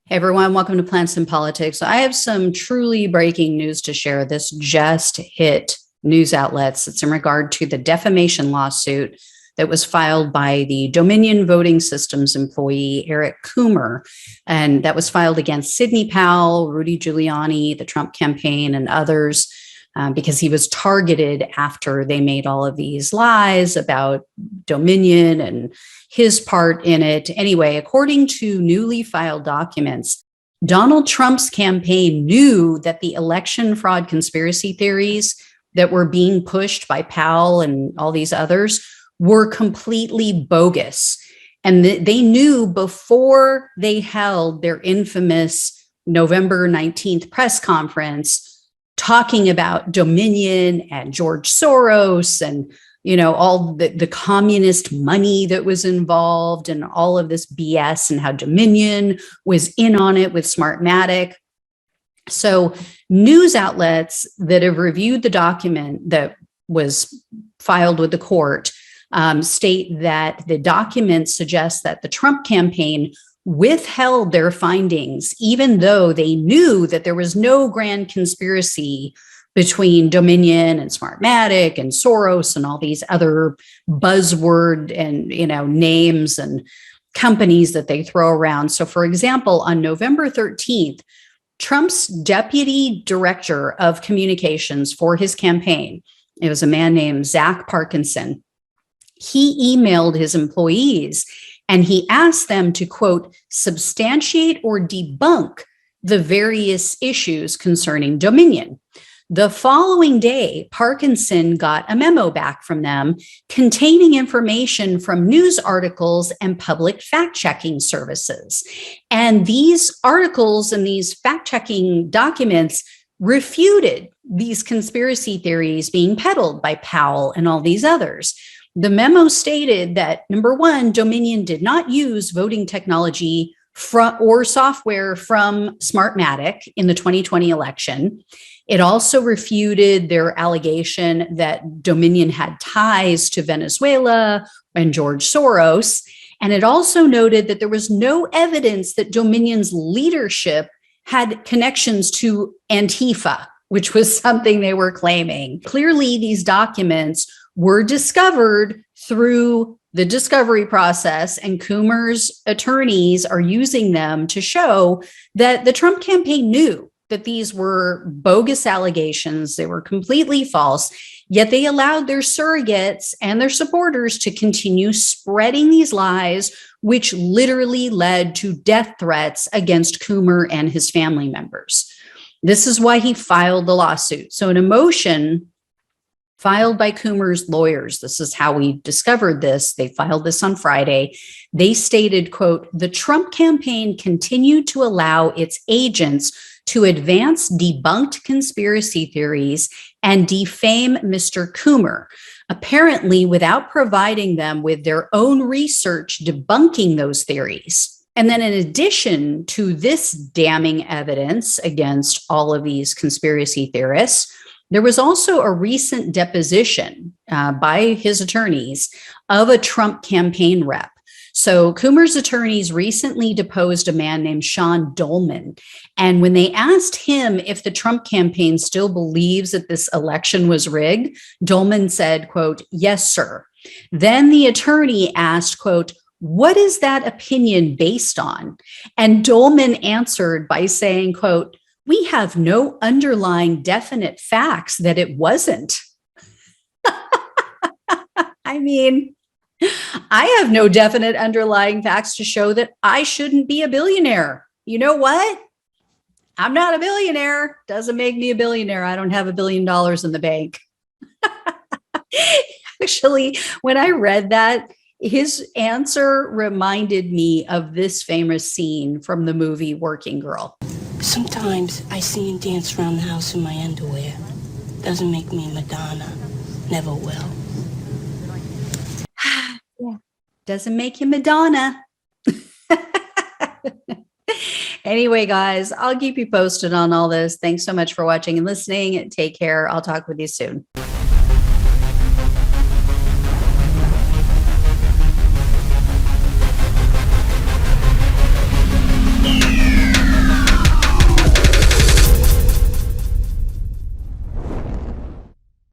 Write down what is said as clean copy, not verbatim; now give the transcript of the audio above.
Hey everyone, welcome to Plants and Politics. I have some truly breaking news to share. This just hit news outlets. It's in regard to the defamation lawsuit that was filed by the Dominion Voting Systems employee, Eric Coomer. And that was filed against Sidney Powell, Rudy Giuliani, the Trump campaign, and others because he was targeted after they made all of these lies about Dominion and his part in it. Anyway, according to newly filed documents, Donald Trump's campaign knew that the election fraud conspiracy theories that were being pushed by Powell and all these others were completely bogus. And they knew before they held their infamous November 19th press conference talking about Dominion and George Soros and all the communist money that was involved and all of this BS and how Dominion was in on it with Smartmatic. So news outlets that have reviewed the document that was filed with the court state that the document suggests that the Trump campaign withheld their findings, even though they knew that there was no grand conspiracy between Dominion and Smartmatic and Soros and all these other buzzword and names and companies that they throw around. So, for example, on November 13th, Trump's deputy director of communications for his campaign, it was a man named Zach Parkinson. He emailed his employees and he asked them to, quote, substantiate or debunk the various issues concerning Dominion. The following day, Parkinson got a memo back from them containing information from news articles and public fact-checking services. And these articles and these fact-checking documents refuted these conspiracy theories being peddled by Powell and all these others. The memo stated that, number one, Dominion did not use voting technology or software from Smartmatic in the 2020 election. It also refuted their allegation that Dominion had ties to Venezuela and George Soros. And it also noted that there was no evidence that Dominion's leadership had connections to Antifa, which was something they were claiming. Clearly, these documents were discovered through the discovery process, and Coomer's attorneys are using them to show that the Trump campaign knew that these were bogus allegations. They were completely false, yet they allowed their surrogates and their supporters to continue spreading these lies, which literally led to death threats against Coomer and his family members. This is why he filed the lawsuit. So in a motion filed by Coomer's lawyers, this is how we discovered this. They filed this on Friday. They stated, quote, the Trump campaign continued to allow its agents to advance debunked conspiracy theories and defame Mr. Coomer, apparently without providing them with their own research debunking those theories. And then in addition to this damning evidence against all of these conspiracy theorists, there was also a recent deposition by his attorneys of a Trump campaign rep. So Coomer's attorneys recently deposed a man named Sean Dolman. And when they asked him if the Trump campaign still believes that this election was rigged, Dolman said, quote, yes, sir. Then the attorney asked, quote, what is that opinion based on? And Dolman answered by saying, quote, we have no underlying definite facts that it wasn't. I mean, I have no definite underlying facts to show that I shouldn't be a billionaire. You know what? I'm not a billionaire. Doesn't make me a billionaire. I don't have $1 billion in the bank. Actually, when I read that, his answer reminded me of this famous scene from the movie Working Girl. Sometimes I see him dance around the house in my underwear. Doesn't make me Madonna. Never will. Yeah. Doesn't make you Madonna. Anyway, guys, I'll keep you posted on all this. Thanks so much for watching and listening. Take care. I'll talk with you soon.